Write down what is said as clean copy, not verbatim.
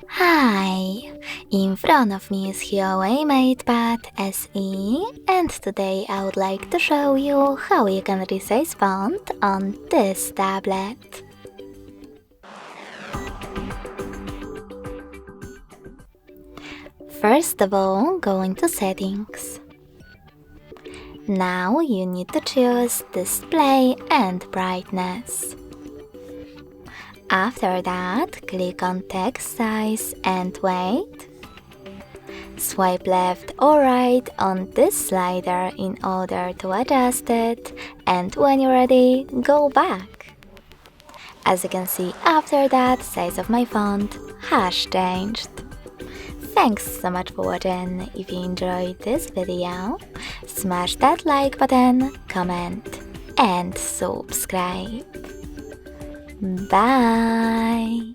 Hi! In front of me is Huawei MatePad SE, and today I would like to show you how you can resize font on this tablet. First of all, go into Settings. Now you need to choose Display and Brightness. After that, click on Text Size and Weight. Swipe left or right on this slider in order to adjust it, and when you're ready, go back. As you can see, after that, size of my font has changed. Thanks so much for watching. If you enjoyed this video, smash that like button, comment, and subscribe. Bye!